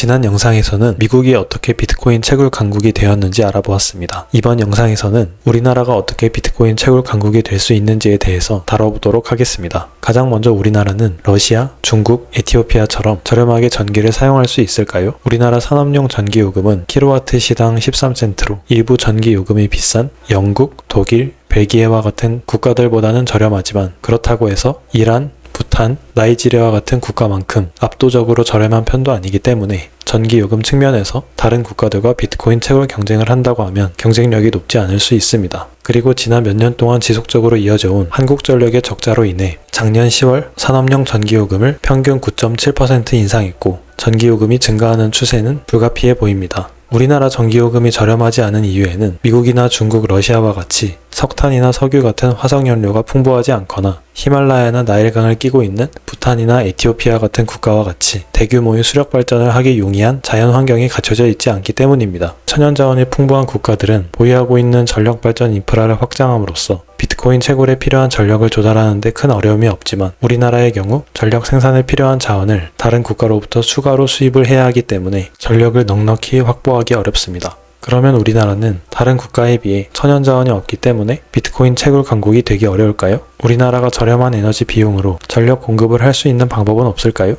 지난 영상에서는 미국이 어떻게 비트코인 채굴 강국이 되었는지 알아보았습니다. 이번 영상에서는 우리나라가 어떻게 비트코인 채굴 강국이 될 수 있는지에 대해서 다뤄보도록 하겠습니다. 가장 먼저 우리나라는 러시아, 중국, 에티오피아처럼 저렴하게 전기를 사용할 수 있을까요? 우리나라 산업용 전기요금은 킬로와트 시당 13센트로 일부 전기요금이 비싼 영국, 독일, 벨기에와 같은 국가들보다는 저렴하지만 그렇다고 해서 이란, 부탄, 나이지리아와 같은 국가만큼 압도적으로 저렴한 편도 아니기 때문에 전기요금 측면에서 다른 국가들과 비트코인 채굴 경쟁을 한다고 하면 경쟁력이 높지 않을 수 있습니다. 그리고 지난 몇 년 동안 지속적으로 이어져온 한국전력의 적자로 인해 작년 10월 산업용 전기요금을 평균 9.7% 인상했고 전기요금이 증가하는 추세는 불가피해 보입니다. 우리나라 전기요금이 저렴하지 않은 이유에는 미국이나 중국, 러시아와 같이 석탄이나 석유 같은 화석연료가 풍부하지 않거나 히말라야나 나일강을 끼고 있는 부탄이나 에티오피아 같은 국가와 같이 대규모의 수력 발전을 하기 용이한 자연 환경이 갖춰져 있지 않기 때문입니다. 천연자원이 풍부한 국가들은 보유하고 있는 전력 발전 인프라를 확장함으로써 비트코인 채굴에 필요한 전력을 조달하는 데 큰 어려움이 없지만 우리나라의 경우 전력 생산에 필요한 자원을 다른 국가로부터 추가로 수입을 해야 하기 때문에 전력을 넉넉히 확보하기 어렵습니다. 그러면 우리나라는 다른 국가에 비해 천연자원이 없기 때문에 비트코인 채굴 강국이 되기 어려울까요? 우리나라가 저렴한 에너지 비용으로 전력 공급을 할 수 있는 방법은 없을까요?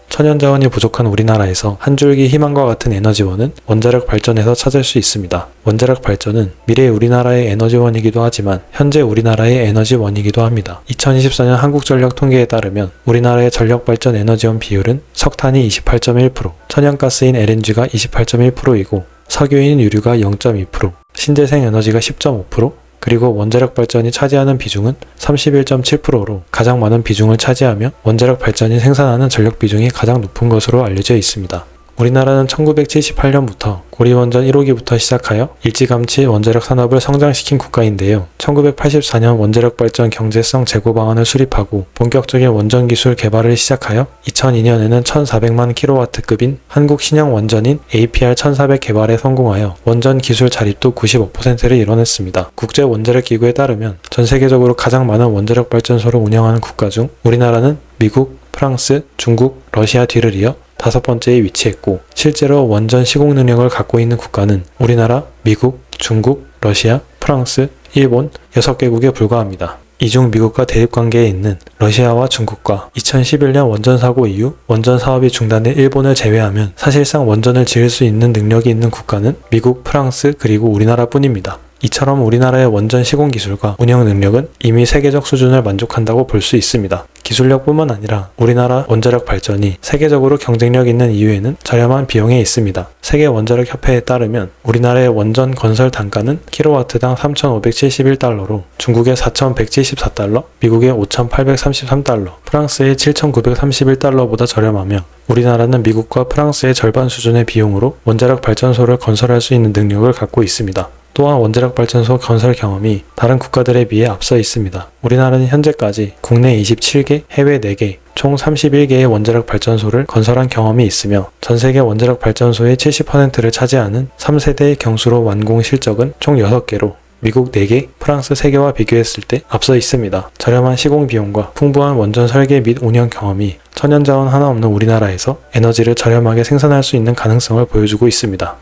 천연자원이 부족한 우리나라에서 한 줄기 희망과 같은 에너지원은 원자력 발전에서 찾을 수 있습니다. 원자력 발전은 미래 우리나라의 에너지원이기도 하지만 현재 우리나라의 에너지원이기도 합니다. 2024년 한국전력 통계에 따르면 우리나라의 전력발전 에너지원 비율은 석탄이 28.1%, 천연가스인 LNG가 28.1%이고 석유인 유류가 0.2%, 신재생 에너지가 10.5%, 그리고 원자력 발전이 차지하는 비중은 31.7%로 가장 많은 비중을 차지하며 원자력 발전이 생산하는 전력 비중이 가장 높은 것으로 알려져 있습니다. 우리나라는 1978년부터 고리원전 1호기부터 시작하여 일찌감치 원자력 산업을 성장시킨 국가인데요. 1984년 원자력 발전 경제성 재고 방안을 수립하고 본격적인 원전 기술 개발을 시작하여 2002년에는 1400만 킬로와트급인 한국 신형 원전인 APR1400 개발에 성공하여 원전 기술 자립도 95%를 이뤄냈습니다. 국제 원자력 기구에 따르면 전 세계적으로 가장 많은 원자력 발전소를 운영하는 국가 중 우리나라는 미국, 프랑스, 중국, 러시아 뒤를 이어 5번째에 위치했고 실제로 원전 시공 능력을 갖고 있는 국가는 우리나라, 미국, 중국, 러시아, 프랑스, 일본 6개국에 불과합니다. 이 중 미국과 대립관계에 있는 러시아와 중국과 2011년 원전 사고 이후 원전 사업이 중단된 일본을 제외하면 사실상 원전을 지을 수 있는 능력이 있는 국가는 미국, 프랑스 그리고 우리나라뿐입니다. 이처럼 우리나라의 원전 시공 기술과 운영 능력은 이미 세계적 수준을 만족한다고 볼 수 있습니다. 기술력뿐만 아니라 우리나라 원자력 발전이 세계적으로 경쟁력 있는 이유에는 저렴한 비용에 있습니다. 세계 원자력 협회에 따르면 우리나라의 원전 건설 단가는 킬로와트당 3,571달러로 중국의 4,174달러, 미국의 5,833달러, 프랑스의 7,931달러보다 저렴하며 우리나라는 미국과 프랑스의 절반 수준의 비용으로 원자력 발전소를 건설할 수 있는 능력을 갖고 있습니다. 또한 원자력 발전소 건설 경험이 다른 국가들에 비해 앞서 있습니다. 우리나라는 현재까지 국내 27개, 해외 4개, 총 31개의 원자력 발전소를 건설한 경험이 있으며 전 세계 원자력 발전소의 70%를 차지하는 3세대의 경수로 완공 실적은 총 6개로 미국 4개, 프랑스 3개와 비교했을 때 앞서 있습니다. 저렴한 시공 비용과 풍부한 원전 설계 및 운영 경험이 천연자원 하나 없는 우리나라에서 에너지를 저렴하게 생산할 수 있는 가능성을 보여주고 있습니다.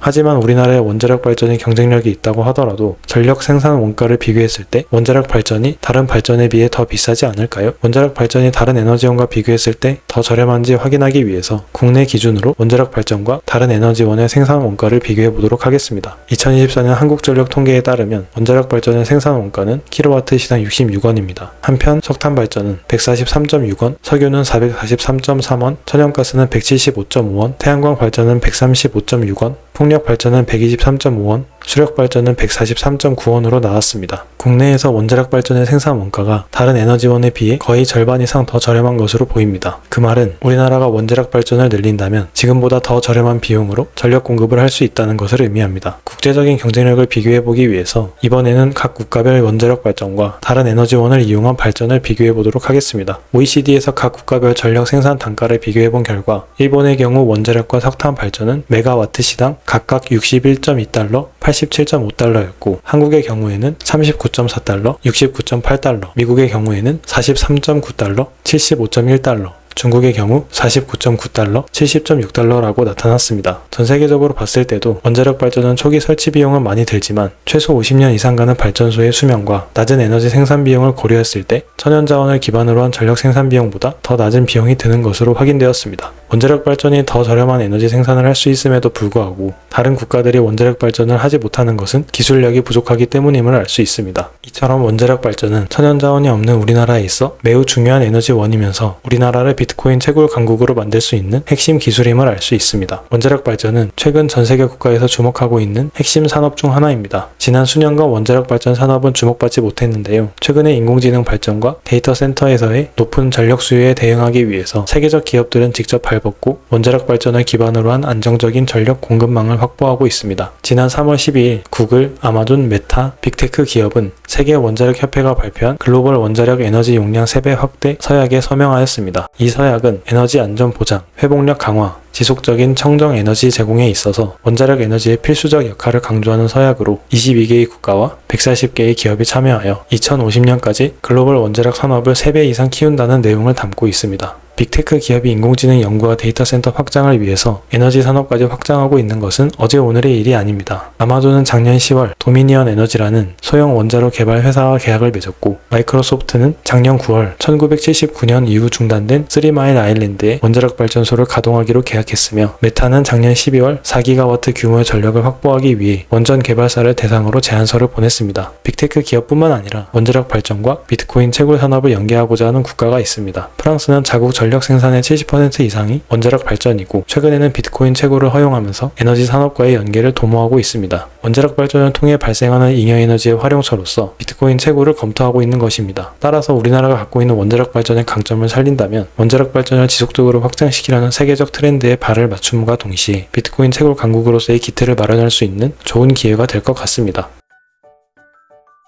하지만 우리나라의 원자력 발전이 경쟁력이 있다고 하더라도 전력 생산 원가를 비교했을 때 원자력 발전이 다른 발전에 비해 더 비싸지 않을까요? 원자력 발전이 다른 에너지원과 비교했을 때 더 저렴한지 확인하기 위해서 국내 기준으로 원자력 발전과 다른 에너지원의 생산 원가를 비교해 보도록 하겠습니다. 2024년 한국전력 통계에 따르면 원자력 발전의 생산 원가는 킬로와트 시당 66원입니다. 한편 석탄 발전은 143.6원, 석유는 443.3원, 천연가스는 175.5원, 태양광 발전은 135.6원, 풍력 발전은 123.5원, 수력 발전은 143.9원으로 나왔습니다. 국내에서 원자력 발전의 생산 원가가 다른 에너지원에 비해 거의 절반 이상 더 저렴한 것으로 보입니다. 그 말은 우리나라가 원자력 발전을 늘린다면 지금보다 더 저렴한 비용으로 전력 공급을 할 수 있다는 것을 의미합니다. 국제적인 경쟁력을 비교해보기 위해서 이번에는 각 국가별 원자력 발전과 다른 에너지원을 이용한 발전을 비교해보도록 하겠습니다. OECD에서 각 국가별 전력 생산 단가를 비교해본 결과 일본의 경우 원자력과 석탄 발전은 메가와트 시당 각각 61.2달러, 87.5달러였고 한국의 경우에는 39.4달러, 69.8달러, 미국의 경우에는 43.9달러, 75.1달러, 중국의 경우 49.9달러, 70.6달러라고 나타났습니다. 전 세계적으로 봤을 때도 원자력 발전은 초기 설치 비용은 많이 들지만 최소 50년 이상 가는 발전소의 수명과 낮은 에너지 생산 비용을 고려했을 때 천연자원을 기반으로 한 전력 생산 비용보다 더 낮은 비용이 드는 것으로 확인되었습니다. 원자력 발전이 더 저렴한 에너지 생산을 할 수 있음에도 불구하고 다른 국가들이 원자력 발전을 하지 못하는 것은 기술력이 부족하기 때문임을 알 수 있습니다. 이처럼 원자력 발전은 천연자원이 없는 우리나라에 있어 매우 중요한 에너지원이면서 우리나라를 비트코인 채굴 강국으로 만들 수 있는 핵심 기술임을 알 수 있습니다. 원자력 발전은 최근 전 세계 국가에서 주목하고 있는 핵심 산업 중 하나입니다. 지난 수년간 원자력 발전 산업은 주목받지 못했는데요. 최근에 인공지능 발전과 데이터 센터에서의 높은 전력 수요에 대응하기 위해서 세계적 기업들은 직접 발벗고 원자력 발전을 기반으로 한 안정적인 전력 공급망을 확보하고 있습니다. 지난 3월 12일 구글, 아마존, 메타, 빅테크 기업은 세계 원자력 협회가 발표한 글로벌 원자력 에너지 용량 3배 확대 서약에 서명하였습니다. 이 서약은 에너지 안전 보장, 회복력 강화, 지속적인 청정 에너지 제공에 있어서 원자력 에너지의 필수적 역할을 강조하는 서약으로 22개의 국가와 140개의 기업이 참여하여 2050년까지 글로벌 원자력 산업을 3배 이상 키운다는 내용을 담고 있습니다. 빅테크 기업이 인공지능 연구와 데이터 센터 확장을 위해서 에너지 산업까지 확장하고 있는 것은 어제 오늘의 일이 아닙니다. 아마존은 작년 10월 도미니언 에너지라는 소형 원자로 개발 회사와 계약을 맺었고, 마이크로소프트는 작년 9월 1979년 이후 중단된 3마일 아일랜드의 원자력 발전소를 가동하기로 계약했으며, 메타는 작년 12월 4기가와트 규모의 전력을 확보하기 위해 원전 개발사를 대상으로 제안서를 보냈습니다. 빅테크 기업뿐만 아니라 원자력 발전과 비트코인 채굴 산업을 연계하고자 하는 국가가 있습니다. 프랑스는 자국 전력 생산의 70% 이상이 원자력 발전이고, 최근에는 비트코인 채굴을 허용하면서 에너지 산업과의 연계를 도모하고 있습니다. 원자력 발전을 통해 발생하는 잉여에너지의 활용처로서 비트코인 채굴을 검토하고 있는 것입니다. 따라서 우리나라가 갖고 있는 원자력 발전의 강점을 살린다면 원자력 발전을 지속적으로 확장시키려는 세계적 트렌드에 발을 맞춤과 동시에 비트코인 채굴 강국으로서의 기틀을 마련할 수 있는 좋은 기회가 될 것 같습니다.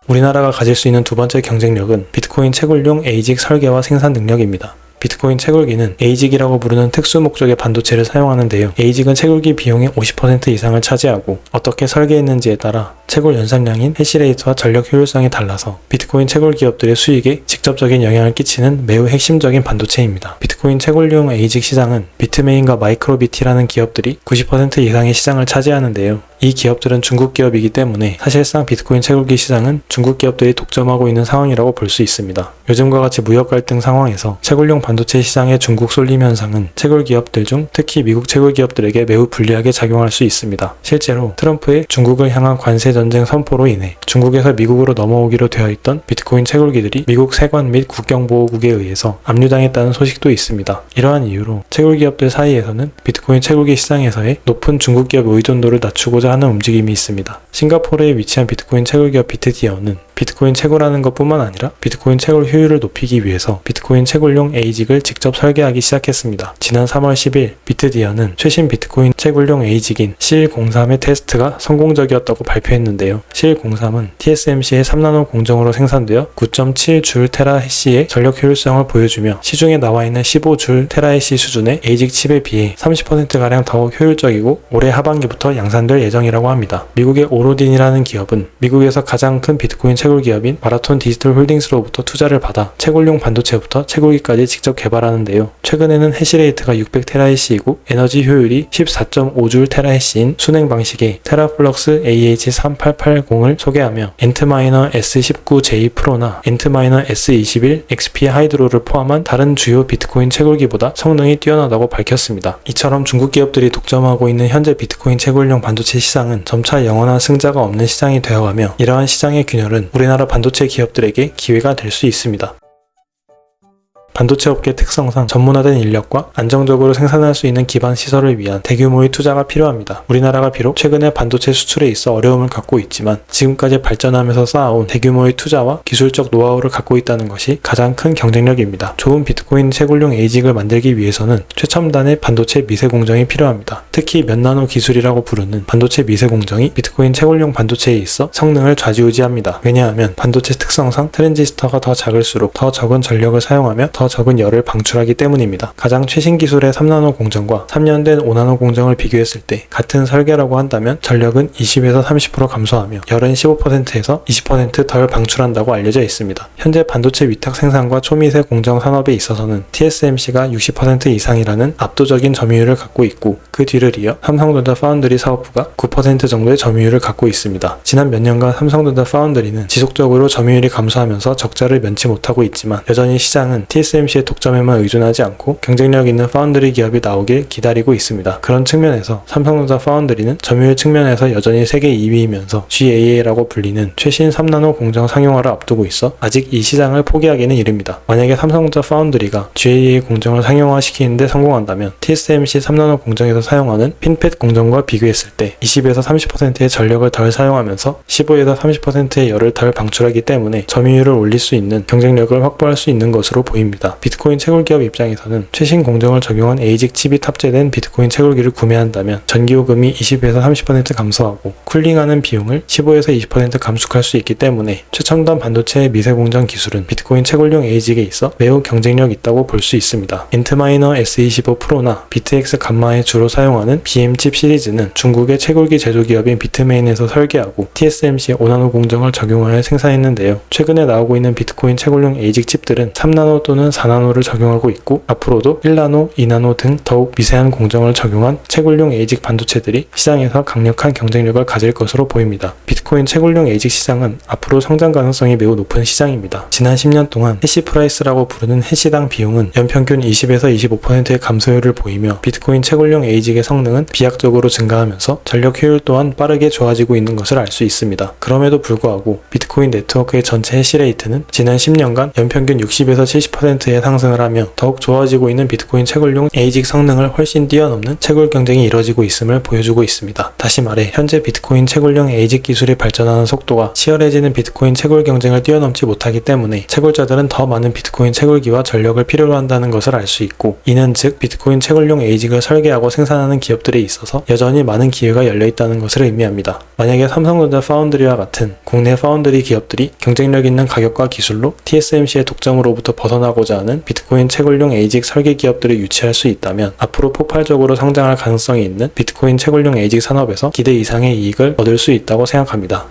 우리나라가 가질 수 있는 두 번째 경쟁력은 비트코인 채굴용 ASIC 설계와 생산 능력입니다. 비트코인 채굴기는 ASIC이라고 부르는 특수 목적의 반도체를 사용하는데요. ASIC은 채굴기 비용의 50% 이상을 차지하고 어떻게 설계했는지에 따라 채굴 연산량인 해시레이트와 전력 효율성이 달라서 비트코인 채굴 기업들의 수익에 직접적인 영향을 끼치는 매우 핵심적인 반도체입니다. 비트코인 채굴용 ASIC 시장은 비트메인과 마이크로비티라는 기업들이 90% 이상의 시장을 차지하는데요. 이 기업들은 중국 기업이기 때문에 사실상 비트코인 채굴기 시장은 중국 기업들이 독점하고 있는 상황이라고 볼 수 있습니다. 요즘과 같이 무역 갈등 상황에서 채굴용 반도체 시장의 중국 쏠림 현상은 채굴 기업들 중 특히 미국 채굴 기업들에게 매우 불리하게 작용할 수 있습니다. 실제로 트럼프의 중국을 향한 관세 전쟁 선포로 인해 중국에서 미국으로 넘어오기로 되어 있던 비트코인 채굴기들이 미국 세관 및 국경보호국에 의해서 압류당했다는 소식도 있습니다. 이러한 이유로 채굴 기업들 사이에서는 비트코인 채굴기 시장에서의 높은 중국 기업 의존도를 낮추고자 하는 움직임이 있습니다. 싱가포르에 위치한 비트코인 채굴 기업 비트디어는 비트코인 채굴하는 것뿐만 아니라 비트코인 채굴 효율을 높이기 위해서 비트코인 채굴용 ASIC을 직접 설계하기 시작했습니다. 지난 3월 10일 비트디어는 최신 비트코인 채굴용 ASIC인 CL03의 테스트가 성공적이었다고 발표했는데요. CL03은 TSMC의 3나노 공정으로 생산되어 9.7줄 테라해시의 전력 효율성을 보여주며 시중에 나와 있는 15줄 테라해시 수준의 ASIC 칩에 비해 30%가량 더욱 효율적이고 올해 하반기부터 양산될 예정이라고 합니다. 미국의 오로딘이라는 기업은 미국에서 가장 큰 비트코인 채굴 기업인 마라톤 디지털 홀딩스로부터 투자를 받아 채굴용 반도체부터 채굴기까지 직접 개발하는데요. 최근에는 해시레이트가 600테라해시이고 에너지 효율이 14.5줄 테라해시인 순행 방식의 테라플럭스 AH3880을 소개하며 엔트마이너 S19J 프로나 엔트마이너 S21 XP 하이드로를 포함한 다른 주요 비트코인 채굴기보다 성능이 뛰어나다고 밝혔습니다. 이처럼 중국 기업들이 독점하고 있는 현재 비트코인 채굴용 반도체 시장은 점차 영원한 승자가 없는 시장이 되어가며, 이러한 시장의 균열은 우리나라 반도체 기업들에게 기회가 될 수 있습니다. 반도체 업계 특성상 전문화된 인력과 안정적으로 생산할 수 있는 기반 시설을 위한 대규모의 투자가 필요합니다. 우리나라가 비록 최근에 반도체 수출에 있어 어려움을 갖고 있지만 지금까지 발전하면서 쌓아온 대규모의 투자와 기술적 노하우를 갖고 있다는 것이 가장 큰 경쟁력입니다. 좋은 비트코인 채굴용 ASIC을 만들기 위해서는 최첨단의 반도체 미세 공정이 필요합니다. 특히 몇 나노 기술이라고 부르는 반도체 미세 공정이 비트코인 채굴용 반도체에 있어 성능을 좌지우지합니다. 왜냐하면 반도체 특성상 트랜지스터가 더 작을수록 더 적은 전력을 사용하며 더 더 적은 열을 방출하기 때문입니다. 가장 최신 기술의 3나노 공정과 3년 된 5나노 공정을 비교했을 때 같은 설계라고 한다면 전력은 20에서 30% 감소하며 열은 15%에서 20% 덜 방출한다고 알려져 있습니다. 현재 반도체 위탁 생산과 초미세 공정 산업에 있어서는 TSMC가 60% 이상이라는 압도적인 점유율을 갖고 있고 그 뒤를 이어 삼성전자 파운드리 사업부가 9% 정도의 점유율을 갖고 있습니다. 지난 몇 년간 삼성전자 파운드리는 지속적으로 점유율이 감소하면서 적자를 면치 못하고 있지만 여전히 시장은 TSMC의 독점에만 의존하지 않고 경쟁력 있는 파운드리 기업이 나오길 기다리고 있습니다. 그런 측면에서 삼성전자 파운드리는 점유율 측면에서 여전히 세계 2위이면서 GAA라고 불리는 최신 3나노 공정 상용화를 앞두고 있어 아직 이 시장을 포기하기는 이릅니다. 만약에 삼성전자 파운드리가 GAA 공정을 상용화시키는 데 성공한다면 TSMC 3나노 공정에서 사용하는 핀팻 공정과 비교했을 때 20에서 30%의 전력을 덜 사용하면서 15에서 30%의 열을 덜 방출하기 때문에 점유율을 올릴 수 있는 경쟁력을 확보할 수 있는 것으로 보입니다. 비트코인 채굴기업 입장에서는 최신 공정을 적용한 ASIC 칩이 탑재된 비트코인 채굴기를 구매한다면 전기요금이 20에서 30% 감소하고 쿨링하는 비용을 15에서 20% 감축할 수 있기 때문에 최첨단 반도체의 미세 공정 기술은 비트코인 채굴용 ASIC에 있어 매우 경쟁력 있다고 볼 수 있습니다. 엔트마이너 S25 프로나 비트X 감마에 주로 사용하는 BM칩 시리즈는 중국의 채굴기 제조기업인 비트메인에서 설계하고 TSMC의 5나노 공정을 적용하여 생산했는데요. 최근에 나오고 있는 비트코인 채굴용 ASIC 칩들은 3나노 또는 4나노를 적용하고 있고 앞으로도 1나노, 2나노 등 더욱 미세한 공정을 적용한 채굴용 ASIC 반도체들이 시장에서 강력한 경쟁력을 가질 것으로 보입니다. 비트코인 채굴용 ASIC 시장은 앞으로 성장 가능성이 매우 높은 시장입니다. 지난 10년 동안 해시 프라이스라고 부르는 해시당 비용은 연평균 20에서 25%의 감소율을 보이며 비트코인 채굴용 ASIC의 성능은 비약적으로 증가하면서 전력 효율 또한 빠르게 좋아지고 있는 것을 알 수 있습니다. 그럼에도 불구하고 비트코인 네트워크의 전체 해시레이트는 지난 10년간 연평균 60에서 70%의 상승을 하며 더욱 좋아지고 있는 비트코인 채굴용 ASIC 성능을 훨씬 뛰어넘는 채굴 경쟁이 이뤄지고 있음을 보여주고 있습니다. 다시 말해 현재 비트코인 채굴용 ASIC 기술이 발전하는 속도가 치열해지는 비트코인 채굴 경쟁을 뛰어넘지 못하기 때문에 채굴자들은 더 많은 비트코인 채굴기와 전력을 필요로 한다는 것을 알 수 있고 이는 즉 비트코인 채굴용 ASIC을 설계하고 생산하는 기업들에 있어서 여전히 많은 기회가 열려 있다는 것을 의미합니다. 만약에 삼성전자 파운드리와 같은 국내 파운드리 기업들이 경쟁력 있는 가격과 기술로 TSMC의 독점으로부터 벗어나고자 하는 비트코인 채굴용 ASIC 설계 기업들을 유치할 수 있다면 앞으로 폭발적으로 성장할 가능성이 있는 비트코인 채굴용 ASIC 산업에서 기대 이상의 이익을 얻을 수 있다고 생각합니다.